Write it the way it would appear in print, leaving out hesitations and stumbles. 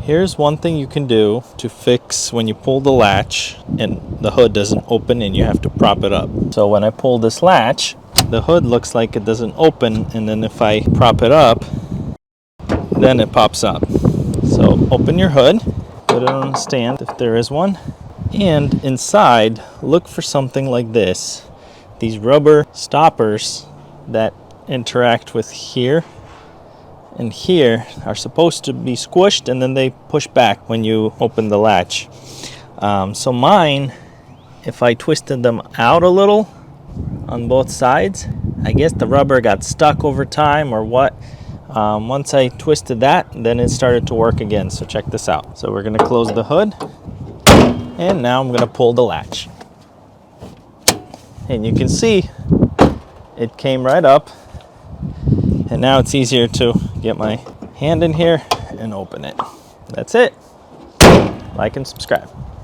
Here's one thing you can do to fix when you pull the latch and the hood doesn't open and you have to prop it up. So when I pull this latch, the hood looks like it doesn't open, and then if I prop it up, then it pops up. So open your hood, put it on a stand if there is one, and inside look for something like this. These rubber stoppers that interact with here and here are supposed to be squished, and then they push back when you open the latch. So mine, if I twisted them out a little on both sides, I guess the rubber got stuck over time or what. Once I twisted that, then it started to work again. So check this out. So we're gonna close the hood, and now I'm gonna pull the latch. And you can see it came right up. And now it's easier to get my hand in here and open it. That's it. Like and subscribe.